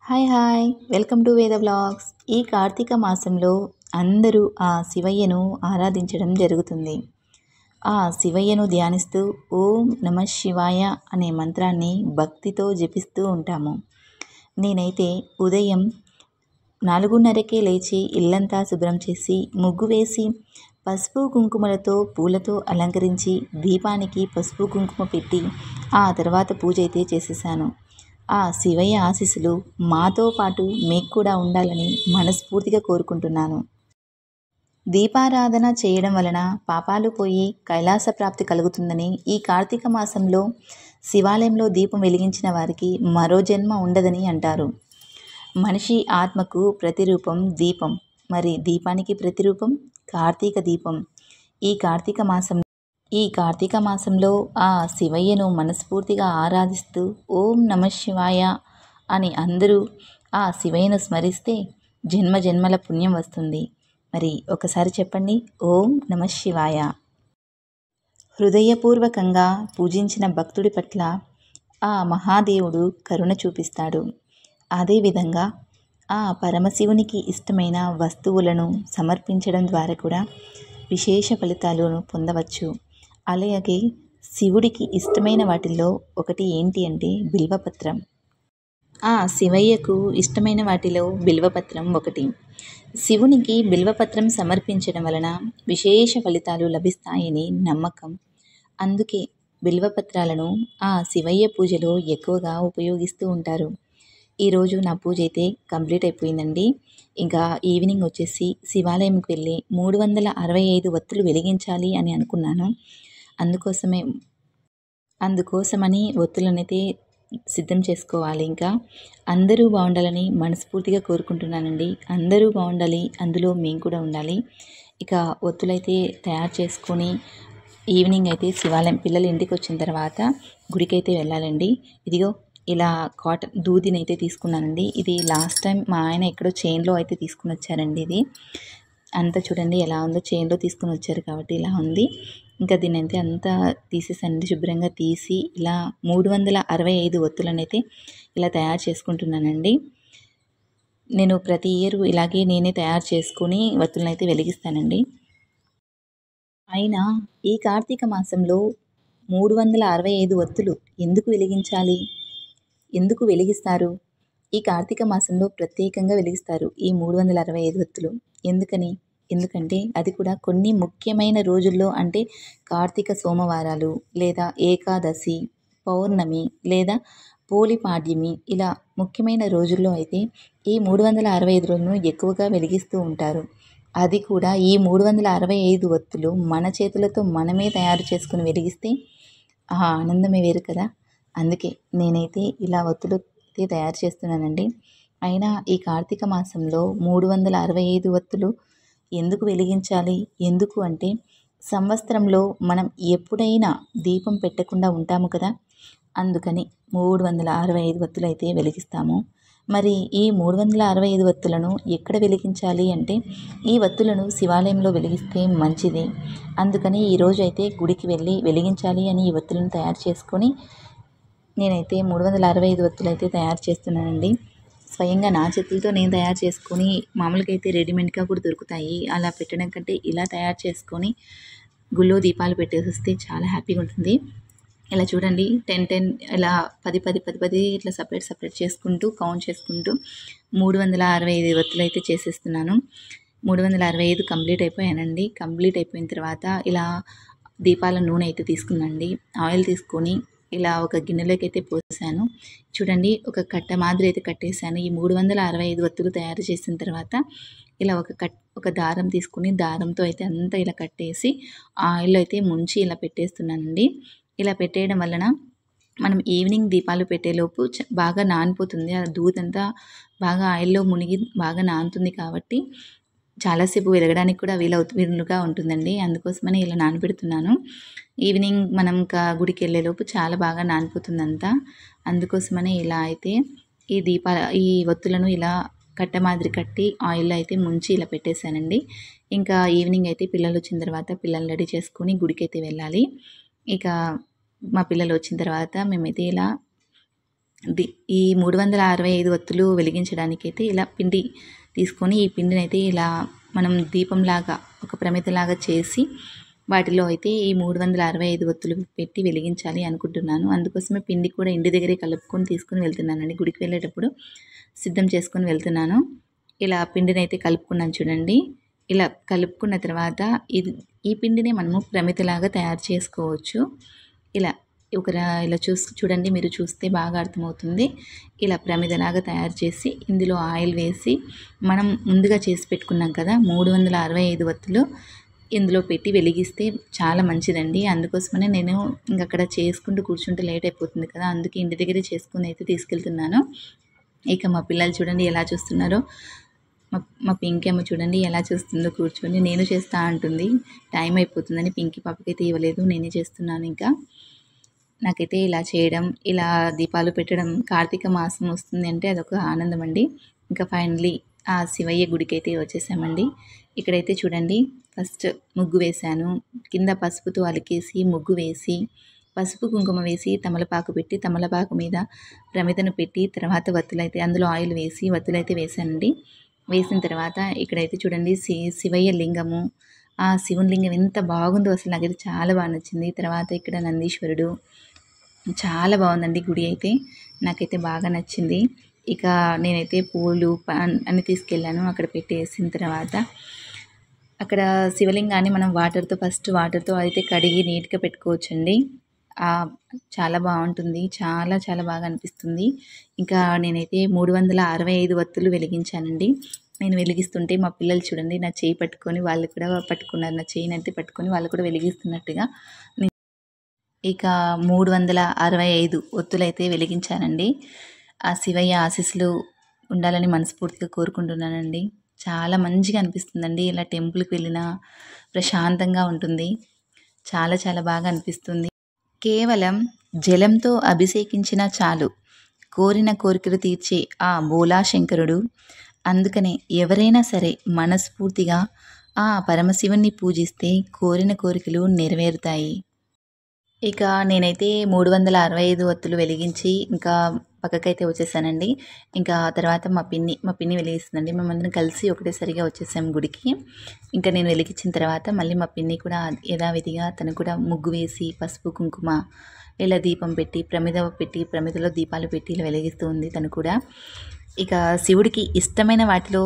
Hi hi welcome to వేద blogs. ఈ కార్తీక మాసంలో అందరూ ఆ శివయ్యను ఆరాధించడం జరుగుతుంది. ఆ శివయ్యను ధ్యానిస్తూ ఓం నమ శివాయ అనే మంత్రాన్ని భక్తితో జపిస్తూ ఉంటాము. నేనైతే ఉదయం 4:30కే లేచి ఇల్లంతా శుభ్రం చేసి ముగ్గు వేసి పసుపు కుంకుమలతో పూలతో అలంకరించి దీపానికి పసుపు కుంకుమ పెట్టి ఆ తర్వాత పూజ అయితే చేసేసాను. ఆ శివయ్య ఆశీస్సులు మాతో పాటు మీకు కూడా ఉండాలని మనస్ఫూర్తిగా కోరుకుంటున్నాను. దీపారాధన చేయడం వలన పాపాలు పోయి కైలాస ప్రాప్తి కలుగుతుందని, ఈ కార్తీక మాసంలో శివాలయంలో దీపం వెలిగించిన వారికి మరో జన్మ ఉండదని అంటారు. మనిషి ఆత్మకు ప్రతిరూపం దీపం. మరి దీపానికి ప్రతిరూపం కార్తీక దీపం. ఈ కార్తీక మాసంలో ఆ శివయ్యను మనస్ఫూర్తిగా ఆరాధిస్తూ ఓం నమ శివాయ అని అందరూ ఆ శివయ్యను స్మరిస్తే జన్మ జన్మల పుణ్యం వస్తుంది. మరి ఒకసారి చెప్పండి, ఓం నమ శివాయ. హృదయపూర్వకంగా పూజించిన భక్తుడి పట్ల ఆ మహాదేవుడు కరుణ చూపిస్తాడు. అదేవిధంగా ఆ పరమశివునికి ఇష్టమైన వస్తువులను సమర్పించడం ద్వారా కూడా విశేష ఫలితాలను పొందవచ్చు. అలాగే శివుడికి ఇష్టమైన వాటిల్లో ఒకటి ఏంటి అంటే బిల్వపత్రం. ఆ శివయ్యకు ఇష్టమైన వాటిలో బిల్వపత్రం ఒకటి. శివునికి బిల్వపత్రం సమర్పించడం వలన విశేష ఫలితాలు లభిస్తాయని నమ్మకం. అందుకే బిల్వపత్రాలను ఆ శివయ్య పూజలో ఎక్కువగా ఉపయోగిస్తూ ఉంటారు. ఈరోజు నా పూజ అయితే కంప్లీట్ అయిపోయిందండి. ఇంకా ఈవినింగ్ వచ్చేసి శివాలయంకి వెళ్ళి 365 వత్తులు వెలిగించాలి అని అనుకున్నాను. అందుకోసమని ఒత్తులనైతే సిద్ధం చేసుకోవాలి. ఇంకా అందరూ బాగుండాలని మనస్ఫూర్తిగా కోరుకుంటున్నానండి. అందరూ బాగుండాలి, అందులో మేము కూడా ఉండాలి. ఇక ఒత్తులైతే తయారు చేసుకొని ఈవినింగ్ అయితే శివాలయం పిల్లలు ఇంటికి వచ్చిన తర్వాత గుడికైతే వెళ్ళాలండి. ఇదిగో ఇలా కాటన్ దూదినైతే తీసుకున్నానండి. ఇది లాస్ట్ టైం మా ఆయన ఎక్కడో చైన్లో అయితే తీసుకుని వచ్చారండి. ఇది అంతా చూడండి ఎలా ఉందో, చైన్లో తీసుకుని వచ్చారు కాబట్టి ఇలా ఉంది. ఇంకా దీన్ని అయితే అంతా తీసేసండి, శుభ్రంగా తీసి ఇలా 365 ఒత్తులనైతే ఇలా తయారు చేసుకుంటున్నానండి. నేను ప్రతి ఇయర్ ఇలాగే నేనే తయారు చేసుకుని ఒత్తులను అయితే వెలిగిస్తానండి. అయినా ఈ కార్తీక మాసంలో 365 ఒత్తులు ఎందుకు వెలిగించాలి, ఎందుకు వెలిగిస్తారు? ఈ కార్తీక మాసంలో ప్రత్యేకంగా వెలిగిస్తారు ఈ 365 ఒత్తులు. ఎందుకంటే అది కూడా కొన్ని ముఖ్యమైన రోజుల్లో, అంటే కార్తీక సోమవారాలు లేదా ఏకాదశి, పౌర్ణమి లేదా పోలిపాడ్యమి, ఇలా ముఖ్యమైన రోజుల్లో అయితే ఈ 365 రోజులను ఎక్కువగా వెలిగిస్తూ ఉంటారు. అది కూడా ఈ 365 ఒత్తులు మన చేతులతో మనమే తయారు చేసుకుని వెలిగిస్తే ఆ ఆనందమే వేరు కదా. అందుకే నేనైతే ఇలా ఒత్తులు తయారు చేస్తున్నానండి. అయినా ఈ కార్తీక మాసంలో 365 ఒత్తులు ఎందుకు వెలిగించాలి? ఎందుకు అంటే సంవత్సరంలో మనం ఎప్పుడైనా దీపం పెట్టకుండా ఉంటాము కదా, అందుకని 365 ఒత్తులు అయితే వెలిగిస్తాము. మరి ఈ 365 ఒత్తులను ఎక్కడ వెలిగించాలి అంటే ఈ ఒత్తులను శివాలయంలో వెలిగిస్తే మంచిది. అందుకని ఈరోజు అయితే గుడికి వెళ్ళి వెలిగించాలి అని ఈ ఒత్తులను తయారు చేసుకొని నేనైతే 365 ఒత్తులు అయితే తయారు చేస్తున్నానండి. స్వయంగా నా చేతులతో నేను తయారు చేసుకొని, మామూలుగా అయితే రెడీమేడ్గా కూడా దొరుకుతాయి, అలా పెట్టడం కంటే ఇలా తయారు చేసుకొని గుళ్ళో దీపాలు పెట్టేసి వస్తే చాలా హ్యాపీగా ఉంటుంది. ఇలా చూడండి 10 ఇలా 10 ఇట్లా సపరేట్ చేసుకుంటూ కౌంట్ చేసుకుంటూ 365 ఒత్తులు అయితే చేసేస్తున్నాను. 365 కంప్లీట్ అయిపోయానండి. కంప్లీట్ అయిపోయిన తర్వాత ఇలా దీపాల నూనె అయితే తీసుకున్నానండి. ఆయిల్ తీసుకొని ఇలా ఒక గిన్నెలోకి అయితే పోసాను. చూడండి ఒక కట్ట మాదిరి అయితే కట్టేసాను. ఈ 365 ఒత్తులు తయారు చేసిన తర్వాత ఇలా ఒక దారం తీసుకుని దారంతో అయితే అంతా ఇలా కట్టేసి ఆయిల్లో అయితే ముంచి ఇలా పెట్టేస్తున్నానండి. ఇలా పెట్టేయడం వలన మనం ఈవినింగ్ దీపాలు పెట్టేలోపు బాగా నానిపోతుంది. ఆ దూదంతా బాగా ఆయిల్లో మునిగి బాగా నానుతుంది కాబట్టి చాలాసేపు వెలగడానికి కూడా వీలుగా ఉంటుందండి. అందుకోసమని ఇలా నానబెడుతున్నాను. ఈవినింగ్ మనం గుడికి వెళ్ళేలోపు చాలా బాగా నానిపోతుందంతా. అందుకోసమని ఇలా అయితే ఈ ఒత్తులను ఇలా కట్ట మాదిరి కట్టి ఆయిల్లో అయితే ముంచి ఇలా పెట్టేశానండి. ఇంకా ఈవినింగ్ అయితే పిల్లలు వచ్చిన తర్వాత పిల్లల్ని రెడీ చేసుకొని గుడికి అయితే వెళ్ళాలి. ఇక మా పిల్లలు వచ్చిన తర్వాత మేమైతే ఇలా ఈ 365 ఒత్తులు వెలిగించడానికైతే ఇలా పిండి తీసుకొని ఈ పిండినైతే ఇలా మనం దీపంలాగా ఒక ప్రమిదలాగా చేసి వాటిలో అయితే ఈ 365 ఒత్తులు పెట్టి వెలిగించాలి అనుకుంటున్నాను. అందుకోసమే పిండి కూడా ఇంటి దగ్గరే కలుపుకొని తీసుకొని వెళ్తున్నానండి. గుడికి వెళ్ళేటప్పుడు సిద్ధం చేసుకొని వెళ్తున్నాను. ఇలా పిండినైతే కలుపుకున్నాను చూడండి. ఇలా కలుపుకున్న తర్వాత ఈ పిండిని మనము ప్రమిదలాగా తయారు చేసుకోవచ్చు. ఇలా ఇలా చూడండి, మీరు చూస్తే బాగా అర్థమవుతుంది. ఇలా ప్రమిదలాగా తయారు చేసి ఇందులో ఆయిల్ వేసి మనం ముందుగా చేసి పెట్టుకున్నాం కదా 365 ఒత్తులు ఇందులో పెట్టి వెలిగిస్తే చాలా మంచిదండి. అందుకోసమనే నేను అక్కడ చేసుకుంటూ కూర్చుంటే లేట్ అయిపోతుంది కదా, అందుకే ఇంటి దగ్గరే చేసుకుని అయితే తీసుకెళ్తున్నాను. ఇక మా పిల్లలు చూడండి ఎలా చూస్తున్నారో. మా పింకీ అమ్మ చూడండి ఎలా చూస్తుందో కూర్చొని. నేను చేస్తా అంటుంది. టైం అయిపోతుందని పింకీ పాపకైతే ఇవ్వలేదు, నేనే చేస్తున్నాను. ఇంకా నాకైతే ఇలా చేయడం, ఇలా దీపాలు పెట్టడం, కార్తీక మాసం వస్తుంది అంటే అదొక ఆనందం అండి. ఇంకా ఫైనలీ ఆ శివయ్య గుడికి అయితే వచ్చేసామండి. ఇక్కడైతే చూడండి, ఫస్ట్ ముగ్గు వేశాను. కింద పసుపుతో అలికేసి ముగ్గు వేసి పసుపు కుంకుమ వేసి తమలపాకు పెట్టి తమలపాకు మీద ప్రమిదను పెట్టి తర్వాత వత్తులైతే అందులో ఆయిల్ వేసి వత్తులైతే వేశానండి. వేసిన తర్వాత ఇక్కడైతే చూడండి శివయ్య లింగము, ఆ శివుని లింగం ఎంత బాగుందో అసలు నాకైతే చాలా బాగా నచ్చింది. తర్వాత ఇక్కడ నందీశ్వరుడు, చాలా బాగుందండి గుడి అయితే, నాకైతే బాగా నచ్చింది. ఇక నేనైతే పూలు అన్నీ తీసుకెళ్ళాను. అక్కడ పెట్టేసిన తర్వాత అక్కడ శివలింగాన్ని మనం ఫస్ట్ వాటర్తో అయితే కడిగి నీట్గా పెట్టుకోవచ్చండి. చాలా బాగుంటుంది, చాలా చాలా బాగా అనిపిస్తుంది. ఇంకా నేనైతే 365 ఒత్తులు వెలిగించానండి. నేను వెలిగిస్తుంటే మా పిల్లలు చూడండి నా చేయి పట్టుకొని వాళ్ళు కూడా పట్టుకున్నారు. నా చేయిని అయితే పట్టుకొని వాళ్ళు కూడా వెలిగిస్తున్నట్టుగా. ఇక 365 ఒత్తులైతే వెలిగించానండి. ఆ శివయ్య ఆశీస్సులు ఉండాలని మనస్ఫూర్తిగా కోరుకుంటున్నానండి. చాలా మంచిగా అనిపిస్తుందండి. ఇలా టెంపుల్కి వెళ్ళినా ప్రశాంతంగా ఉంటుంది. చాలా చాలా బాగా అనిపిస్తుంది. కేవలం జలంతో అభిషేకించినా చాలు, కోరిన కోరికలు తీర్చే ఆ బోలా శంకరుడు. అందుకనే ఎవరైనా సరే మనస్ఫూర్తిగా ఆ పరమశివుని పూజిస్తే కోరిన కోరికలు నెరవేరుతాయి. ఇక నేనైతే 365 ఒత్తులు వెలిగించి ఇంకా పక్కకైతే వచ్చేసానండి. ఇంకా తర్వాత మా పిన్ని వెలిగిస్తుందండి. మేమందరం కలిసి ఒకటేసారిగా వచ్చేసాం గుడికి. ఇంకా నేను వెలిగించిన తర్వాత మళ్ళీ మా పిన్ని కూడా యథావిధిగా తను కూడా ముగ్గు వేసి పసుపు కుంకుమ ఇలా దీపం పెట్టి ప్రమిదలో దీపాలు పెట్టి ఇలా వెలిగిస్తూ ఉంది తను కూడా. ఇక శివుడికి ఇష్టమైన వాటిలో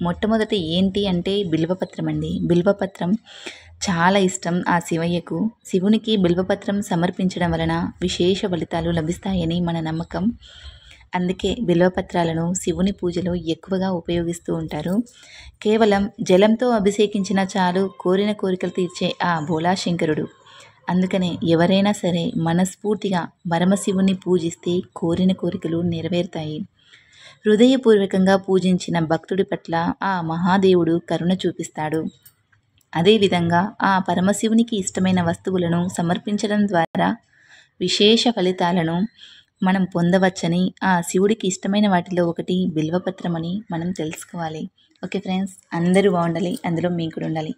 మొట్టమొదటి ఏంటి అంటే బిల్వపత్రం అండి. బిల్వపత్రం చాలా ఇష్టం ఆ శివయ్యకు. శివునికి బిల్వపత్రం సమర్పించడం వలన విశేష ఫలితాలు లభిస్తాయని మన నమ్మకం. అందుకే బిల్వపత్రాలను శివుని పూజలో ఎక్కువగా ఉపయోగిస్తూ ఉంటారు. కేవలం జలంతో అభిషేకించిన చాలు, కోరిన కోరికలు తీర్చే ఆ భోలాశంకరుడు. అందుకనే ఎవరైనా సరే మనస్ఫూర్తిగా పరమశివుని పూజిస్తే కోరిన కోరికలు నెరవేరుతాయి. హృదయపూర్వకంగా పూజించిన భక్తుడి పట్ల ఆ మహాదేవుడు కరుణ చూపిస్తాడు. అదేవిధంగా ఆ పరమశివునికి ఇష్టమైన వస్తువులను సమర్పించడం ద్వారా విశేష ఫలితాలను మనం పొందవచ్చని, ఆ శివుడికి ఇష్టమైన వాటిలో ఒకటి బిల్వపత్రం అని మనం తెలుసుకోవాలి. ఓకే ఫ్రెండ్స్, అందరూ బాగుండాలి, అందులో మీకు కూడా ఉండాలి.